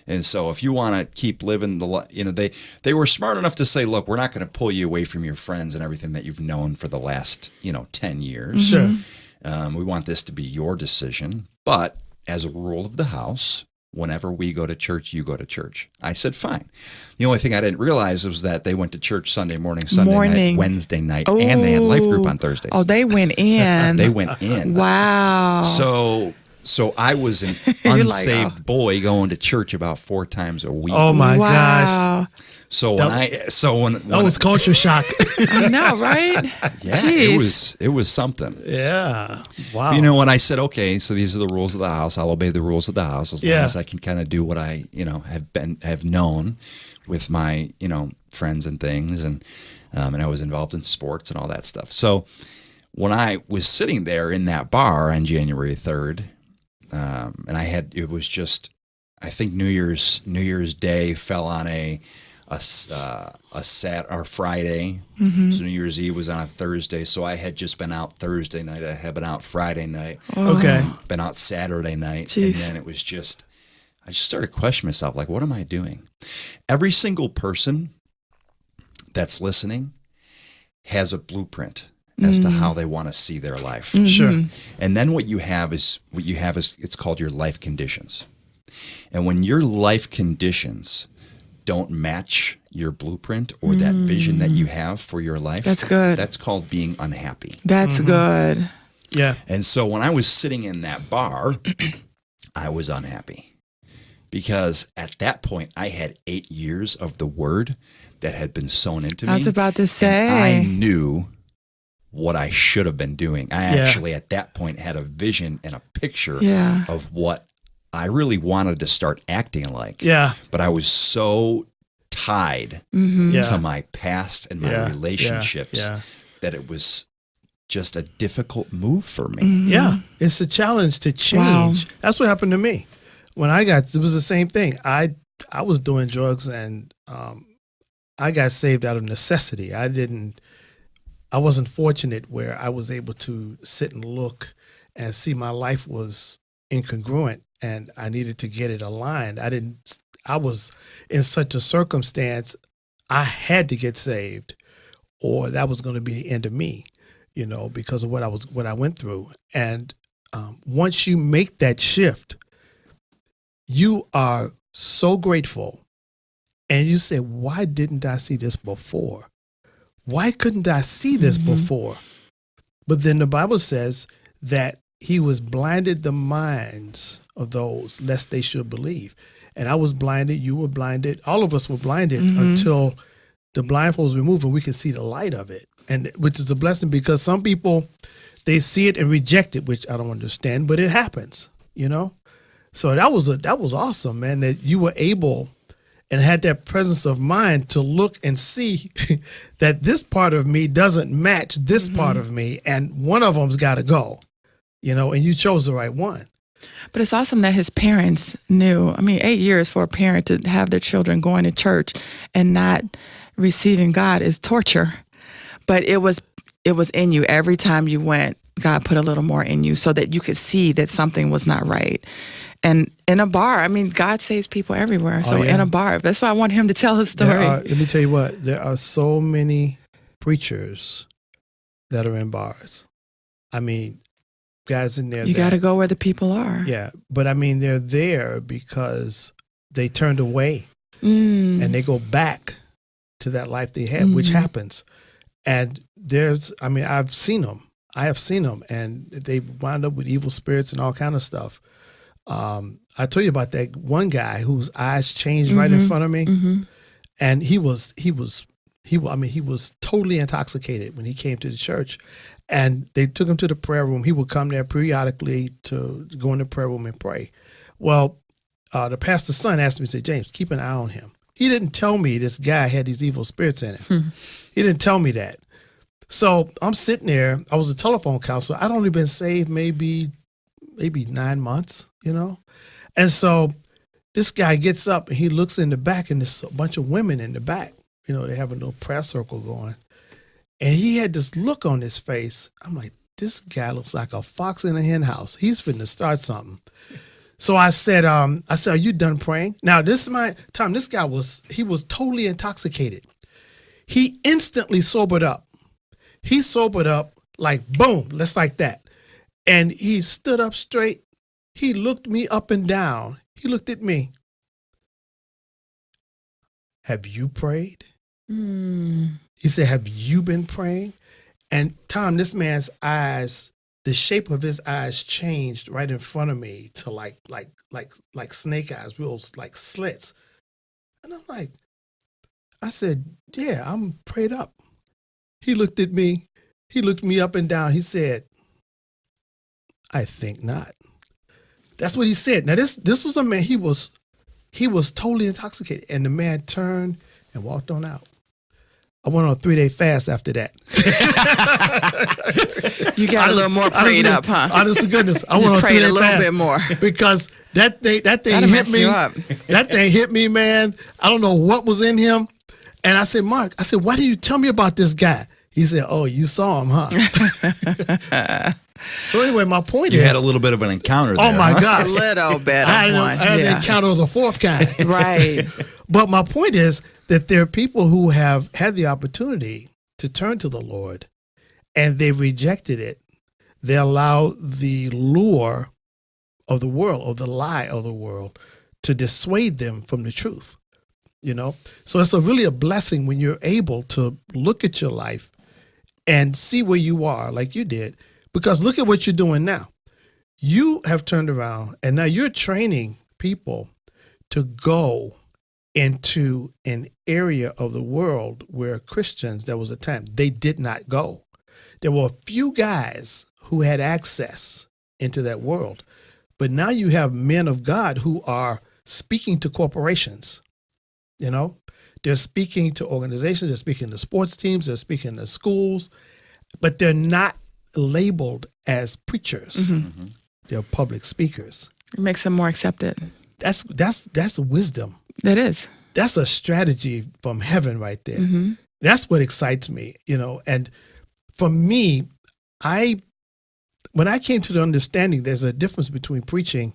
And so, if you want to keep living they were smart enough to say, look, we're not going to pull you away from your friends and everything that you've known for the last 10 years. Sure. We want this to be your decision, but as a rule of the house, whenever we go to church, you go to church. I said, fine. The only thing I didn't realize was that they went to church Sunday morning, night, Wednesday night, and they had life group on Thursdays. Oh, they went in. They went in. Wow. So I was an unsaved boy going to church about 4 times a week. Oh my gosh. Wow. So when That was culture shock. I know, right? yeah, Jeez. it was something. Yeah. Wow. You know, when I said, okay, so these are the rules of the house, I'll obey the rules of the house as long as I can kind of do what I, have known with my, friends and things, and I was involved in sports and all that stuff. So when I was sitting there in that bar on January 3rd, and it was just, I think New Year's Day fell on a Friday. Mm-hmm. So New Year's Eve was on a Thursday. So I had just been out Thursday night. I had been out Friday night. Oh. Okay. Been out Saturday night. Jeez. And then it was just, I just started questioning myself, like, what am I doing? Every single person that's listening has a blueprint as to how they want to see their life. Mm-hmm. Sure. And then what you have is it's called your life conditions. And when your life conditions don't match your blueprint or that vision that you have for your life, That's good. That's called being unhappy. That's good. Yeah. And so when I was sitting in that bar, I was unhappy because at that point I had 8 years of the word that had been sown into me. I was about to say. And I knew what I should have been doing. I actually at that point had a vision and a picture of what I really wanted to start acting like. Yeah. But I was so tied to my past and my relationships that it was just a difficult move for me. Mm-hmm. Yeah. It's a challenge to change. Wow. That's what happened to me. When it was the same thing. I was doing drugs and I got saved out of necessity. I wasn't fortunate where I was able to sit and look and see my life was incongruent and I needed to get it aligned. I was in such a circumstance, I had to get saved or that was going to be the end of me, because of what I went through. And once you make that shift, you are so grateful and you say, why didn't I see this before? Why couldn't I see this before? But then the Bible says that he was blinded the minds of those lest they should believe. And I was blinded, you were blinded, all of us were blinded until the blindfold was removed and we could see the light of it. And which is a blessing because some people, they see it and reject it, which I don't understand, but it happens, So that was awesome, man, that you were able and had that presence of mind to look and see that this part of me doesn't match this part of me, and one of them's got to go, and you chose the right one. But it's awesome that his parents knew. 8 years for a parent to have their children going to church and not receiving God is torture. But it was in you. Every time you went, God put a little more in you so that you could see that something was not right. And in a bar, God saves people everywhere. So in a bar, that's why I want him to tell his story. Let me tell you what, there are so many preachers that are in bars. Guys in there. You got to go where the people are. Yeah. But they're there because they turned away and they go back to that life they had, which happens. And I've seen them. I have seen them and they wound up with evil spirits and all kind of stuff. I told you about that one guy whose eyes changed right in front of me, and he was totally intoxicated when he came to the church. And they took him to the prayer room. He would come there periodically to go in the prayer room and pray. Well, the pastor's son asked me, said, James, keep an eye on him. He didn't tell me this guy had these evil spirits in him. He didn't tell me that. So I'm sitting there. I was a telephone counselor. I'd only been saved maybe 9 months, you know. And so this guy gets up and he looks in the back, and there's a bunch of women in the back. You know, they have a little prayer circle going. And he had this look on his face. I'm like, this guy looks like a fox in a hen house. He's finna start something. So I said, are you done praying? Now, this guy was totally intoxicated. He instantly sobered up. He sobered up like, boom, just like that. And he stood up straight. He looked me up and down. He looked at me. Have you prayed? He said, have you been praying? And Tom, this man's eyes, the shape of his eyes changed right in front of me to like snake eyes, real like slits. And I'm like, I said, yeah, I'm prayed up. He looked at me. He looked me up and down. He said, I think not. That's what he said. Now this was a man, he was totally intoxicated. And the man turned and walked on out. I went on a 3-day fast after that. You got a little more prayed up, huh? Honest to goodness, I went on a 3-day fast. Prayed a little bit more. Because that thing hit me. That thing hit me, man. I don't know what was in him. And I said, Mark, why did you tell me about this guy? He said, oh, you saw him, huh? So anyway, my point is. You had a little bit of an encounter there. Oh, my gosh. A little bit. I had an encounter of the fourth kind. Right. But my point is that there are people who have had the opportunity to turn to the Lord, and they rejected it. They allowed the lure of the world, or the lie of the world, to dissuade them from the truth. You know? So it's really a blessing when you're able to look at your life and see where you are, like you did. Because look at what you're doing now. You have turned around, and now you're training people to go into an area of the world where Christians, there was a time, they did not go. There were a few guys who had access into that world. But now you have men of God who are speaking to corporations. You know, they're speaking to organizations, they're speaking to sports teams, they're speaking to schools, but they're not labeled as preachers. Mm-hmm. They're public speakers. It makes them more accepted. That's wisdom. That is. That's a strategy from heaven right there. Mm-hmm. That's what excites me, you know. And for me, when I came to the understanding there's a difference between preaching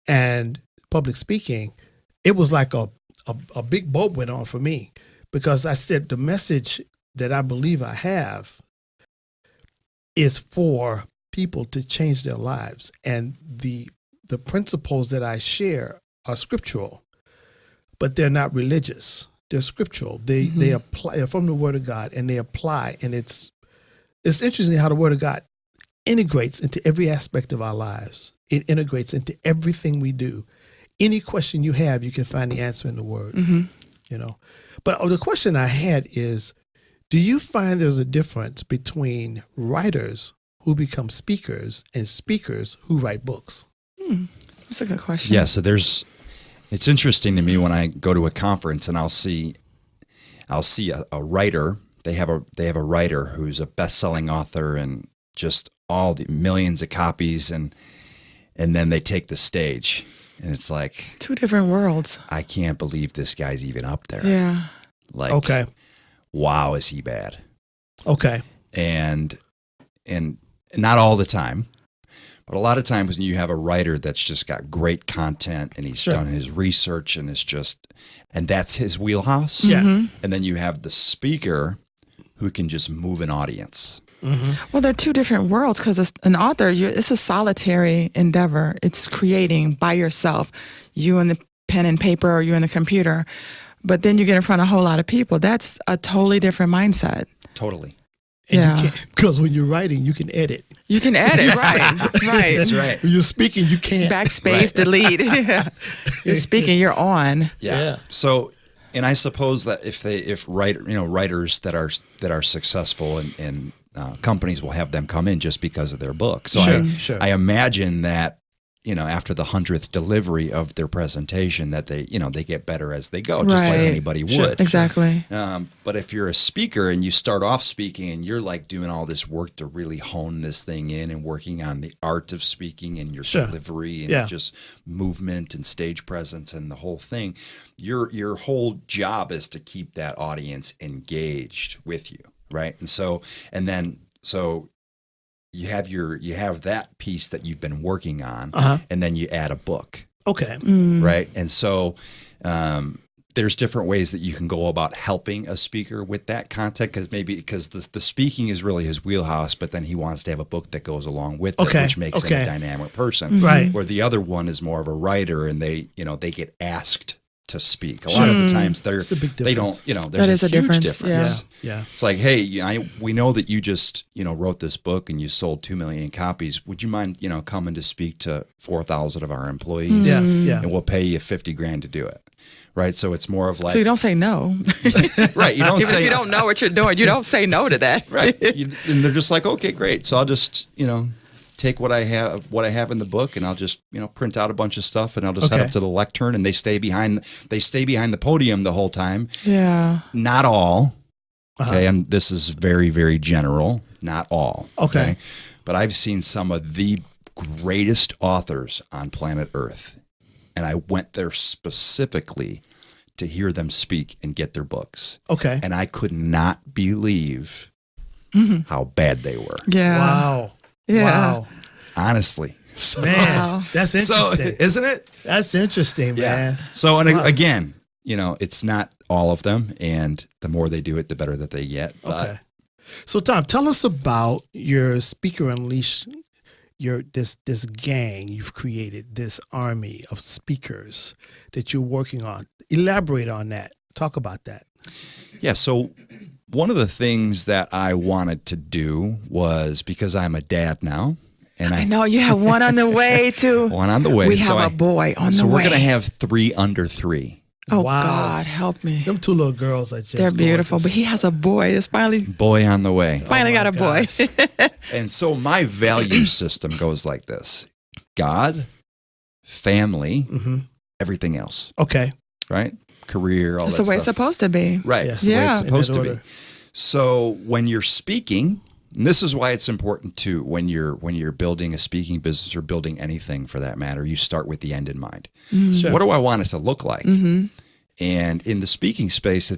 and public speaking, it was like a big bulb went on for me, because I said the message that I believe I have is for people to change their lives. And the principles that I share are scriptural, but they're not religious. They're scriptural. They apply from the Word of God, and they apply. And it's interesting how the Word of God integrates into every aspect of our lives. It integrates into everything we do. Any question you have, you can find the answer in the Word. Mm-hmm. You know. But the question I had is, do you find there's a difference between writers who become speakers and speakers who write books? That's a good question. Yeah, so it's interesting to me when I go to a conference and I'll see a writer. They have a writer who's a best-selling author and just all the millions of copies, and then they take the stage, and it's like two different worlds. I can't believe this guy's even up there. Yeah. Like, okay. Wow, is he bad? Okay. And not all the time, but a lot of times when you have a writer that's just got great content and he's done his research and and that's his wheelhouse. Yeah. Mm-hmm. And then you have the speaker who can just move an audience. Mm-hmm. Well, they're two different worlds, because an author, it's a solitary endeavor. It's creating by yourself, you and the pen and paper, or you and the computer. But then you get in front of a whole lot of people. That's a totally different mindset. Totally. And because when you're writing, you can edit. You can edit, right. That's right. When you're speaking, you can't. Backspace, delete. Yeah. You're speaking, you're on. Yeah. So And I suppose that if writers that are successful and companies will have them come in just because of their book. So Sure. I imagine that, after the 100th delivery of their presentation that they get better as they go, just like Right. anybody Sure. would. Exactly. But if you're a speaker and you start off speaking and you're like doing all this work to really hone this thing in and working on the art of speaking and your Sure. delivery and Yeah. just movement and stage presence and the whole thing, your whole job is to keep that audience engaged with you, right? And so you have that piece that you've been working on, and then you add a book. Okay. Right. And so there's different ways that you can go about helping a speaker with that content, because the speaking is really his wheelhouse, but then he wants to have a book that goes along with it, which makes him a dynamic person. Right. Where the other one is more of a writer, and they get asked to speak. A lot of the times It's a big they don't, difference. there's That is a a huge difference, difference. Yeah. It's like, hey, we know that you just, wrote this book and you sold 2 million copies. Would you mind, coming to speak to 4,000 of our employees? Yeah. And we'll pay you $50,000 to do it. Right. So it's more of like, So you don't say no. right. You don't Even say, if you don't know what you're doing, you don't say no to that. right. And they're just like, okay, great. So I'll just, take what I have in the book, and I'll just, print out a bunch of stuff, and I'll just head up to the lectern, and they stay behind the podium the whole time. Yeah. Not all. Okay. And this is very, very general. Not all. Okay. But I've seen some of the greatest authors on planet Earth, and I went there specifically to hear them speak and get their books. Okay. And I could not believe how bad they were. Yeah. Wow. Yeah. Wow. Honestly. So, Man, Wow. that's interesting. isn't it? That's interesting, man. So, and Wow. again, it's not all of them, and the more they do it, the better that they get. But Okay. So, Tom, tell us about your Speaker Unleash, this gang you've created, this army of speakers that you're working on. Elaborate on that. Talk about that. yeah, so one of the things that I wanted to do was, because I'm a dad now, and I know you have one on the way too. one on the way. We so have a boy on the way. So we're going to have 3 under 3. Oh Wow. God, help me. Them 2 little girls are just They're beautiful, gorgeous. but he has a boy. It's finally Boy on the way. got a boy. And so my value system goes like this: God, family, everything else, Okay. right? Career, all That's that the way it's stuff. supposed to be. Right. Yes. It's the way Yeah. it's In supposed that to be. order. So when you're speaking, and this is why it's important too, when you're building a speaking business or building anything for that matter, you start with the end in mind. Sure. What do I want it to look like? And in the speaking space,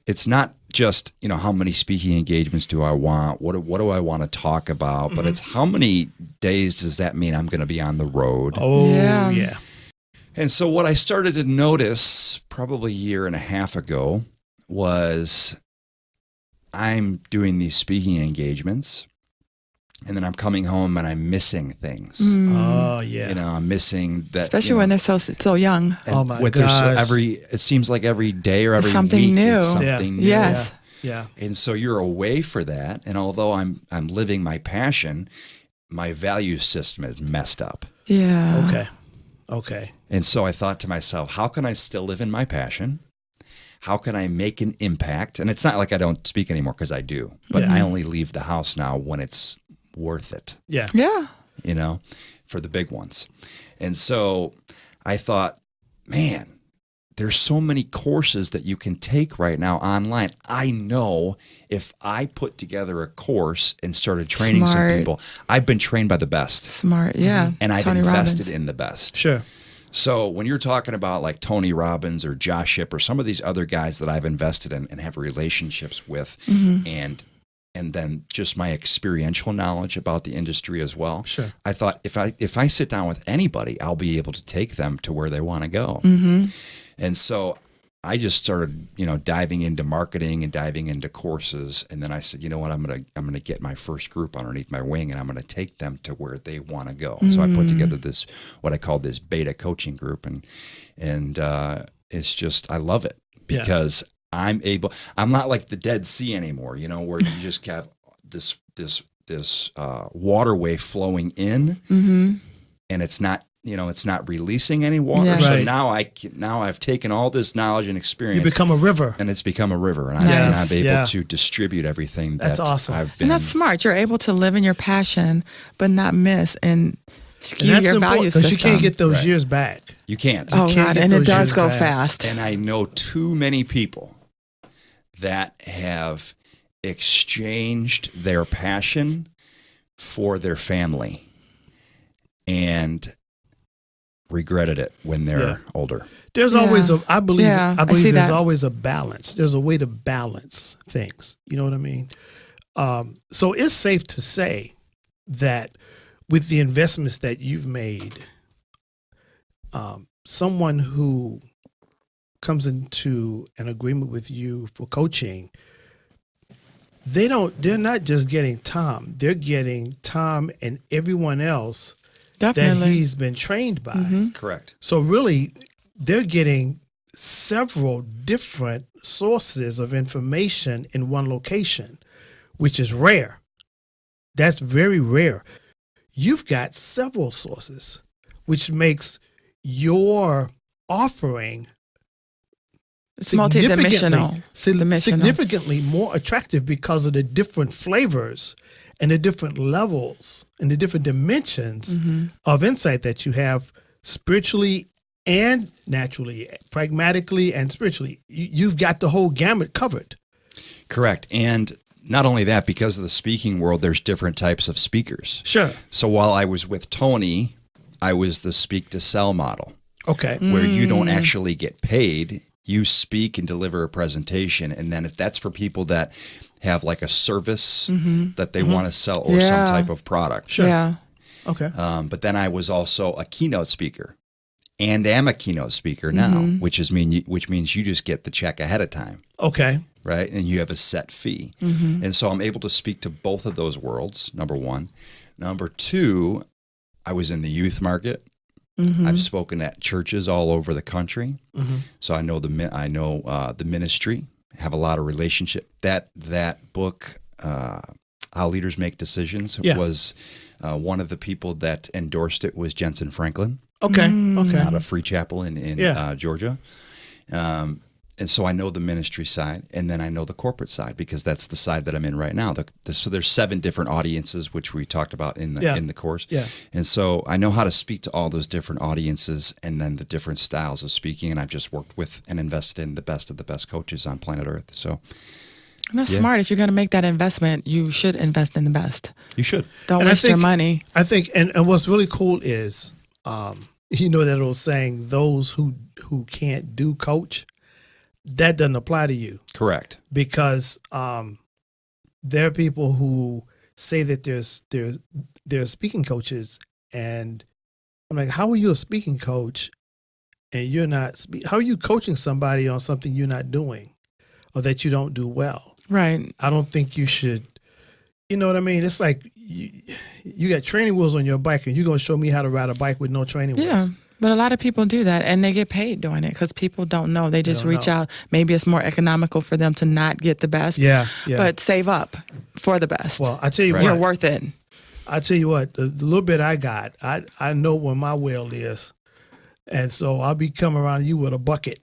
it's not just, how many speaking engagements do I want? What do I want to talk about? But it's how many days does that mean I'm going to be on the road? Oh, Yeah. yeah. And so what I started to notice probably a year and a half ago was I'm doing these speaking engagements, and then I'm coming home and I'm missing things. Oh, yeah. I'm missing that. Especially when they're so young. Oh, my gosh. gosh. It seems like every day or every Something week new. it's Yeah. something new. Yes. Yeah. And so you're away for that. And although I'm living my passion, my value system is messed up. Yeah. Okay. And so I thought to myself, how can I still live in my passion? How can I make an impact? And it's not like I don't speak anymore, because I do, but I only leave the house now when it's worth it, Yeah. Yeah. for the big ones. And so I thought, man, there's so many courses that you can take right now online. I know if I put together a course and started training some Smart. people, I've been trained by the best, Smart. Yeah. and I've Tony invested Robbins. in the best. Sure. So when you're talking about like Tony Robbins or Josh Shipp or some of these other guys that I've invested in and have relationships with, and then just my experiential knowledge about the industry as well. Sure. I thought if I sit down with anybody, I'll be able to take them to where they want to go. And so I just started, diving into marketing and diving into courses. And then I said, you know what, I'm gonna get my first group underneath my wing, and I'm gonna take them to where they want to go. So I put together this, what I call this beta coaching group, and it's just, I love it because I'm not like the Dead Sea anymore, where you just have this waterway flowing in, and it's not it's not releasing any water. Yeah. So Right. now I've taken all this knowledge and experience. You become a river. And it's become a river, and Yes, I'm able yeah. to distribute everything That's that awesome. I've been. And that's smart. You're able to live in your passion, but not miss and skew And that's your value important system. because you can't get those Right. years back. You can't. Oh, can't God. get And it those does years go back. fast. And I know too many people that have exchanged their passion for their family and regretted it when they're older. There's Yeah. always I believe Yeah, I there's see that. always a balance. There's a way to balance things. You know what I mean? So it's safe to say that with the investments that you've made, someone who comes into an agreement with you for coaching, they're not just getting Tom, they're getting Tom and everyone else that Definitely. he's been trained by. Correct. So really, they're getting several different sources of information in one location, which is rare. That's very rare. You've got several sources, which makes your offering It's multidimensional. significantly more attractive because of the different flavors and the different levels and the different dimensions of insight that you have spiritually and naturally, pragmatically and spiritually. You've got the whole gamut covered. Correct. And not only that, because of the speaking world, there's different types of speakers. Sure. So while I was with Tony, I was the speak to sell model, Okay. where you don't actually get paid. You speak and deliver a presentation. And then if that's for people that have like a service that they want to sell or some Yeah. type of product. Sure. Yeah. Okay. But then I was also a keynote speaker and am a keynote speaker now, which means you just get the check ahead of time. Okay. Right. And you have a set fee. And so I'm able to speak to both of those worlds. Number one. Number two, I was in the youth market. I've spoken at churches all over the country. So I know the ministry, have a lot of relationship. That book, How Leaders Make Decisions, was one of the people that endorsed it was Jensen Franklin. Okay. Okay. Out of Free Chapel in Georgia. And so I know the ministry side, and then I know the corporate side because that's the side that I'm in right now. So there's 7 different audiences, which we talked about in the course. Yeah. And so I know how to speak to all those different audiences and then the different styles of speaking. And I've just worked with and invested in the best of the best coaches on planet Earth. So And that's smart. If you're going to make that investment, you should invest in the best. you should. Don't And I waste your think- money. I think, and what's really cool is, that old saying, those who can't do coach, that doesn't apply to you. Correct. Because there are people who say that they're speaking coaches, and I'm like, how are you a speaking coach and you're not? How are you coaching somebody on something you're not doing or that you don't do well? Right. I don't think you should. You know what I mean? It's like you got training wheels on your bike, and you're gonna show me how to ride a bike with no training wheels. Yeah. But a lot of people do that, and they get paid doing it because people don't know. They just don't reach know. out. Maybe it's more economical for them to not get the best. Yeah. But save up for the best. Well, I tell you You're what. worth it. I tell you what, the little bit I got, I know where my well is. And so I'll be coming around you with a bucket.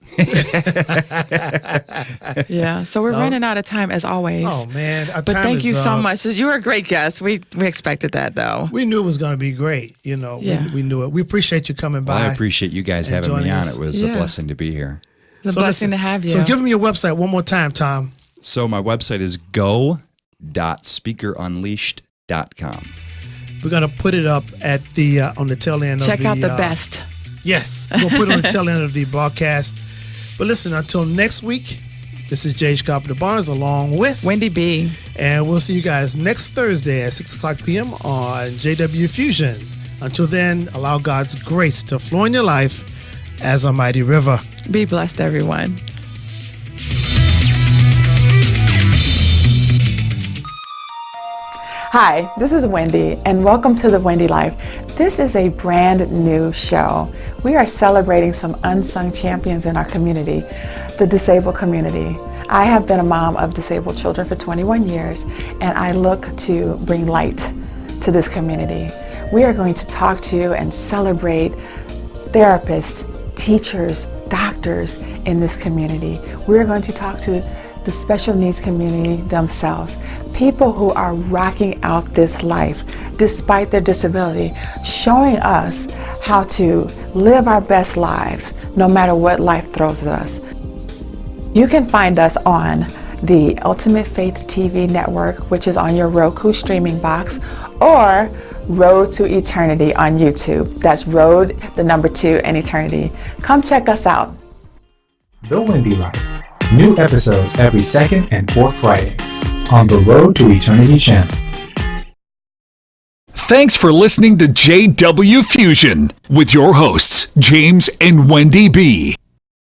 Yeah. So we're running out of time as always. Oh, man. Our But time thank is you so up. much. You were a great guest. We expected that though. We knew it was going to be great. Yeah. We knew it. We appreciate you coming by. Well, I appreciate you guys and having me joining on. us. It was a Yeah. blessing to be here. It's a So blessing listen, to have you. So give them your website one more time, Tom. So my website is go.speakerunleashed.com. We're going to put it up at the on the tail end Check of the out the best. Yes, we'll put it on the tail end of the broadcast. But listen, until next week, this is J.H. Carpenter Barnes along with Wendy B. And we'll see you guys next Thursday at 6 o'clock p.m. on JW Fusion. Until then, allow God's grace to flow in your life as a mighty river. Be blessed, everyone. Hi, this is Wendy, and welcome to The Wendy Life. This is a brand new show. We are celebrating some unsung champions in our community, the disabled community. I have been a mom of disabled children for 21 years, and I look to bring light to this community. We are going to talk to and celebrate therapists, teachers, doctors in this community. We're going to talk to the special needs community themselves, people who are rocking out this life despite their disability, showing us how to live our best lives no matter what life throws at us. You can find us on the Ultimate Faith TV network, which is on your Roku streaming box, or Road to Eternity on YouTube. That's Road, the number 2, and Eternity. Come check us out. The Wendy Life. New episodes every second and fourth Friday on the Road to Eternity channel. Thanks for listening to JW Fusion with your hosts, James and Wendy B.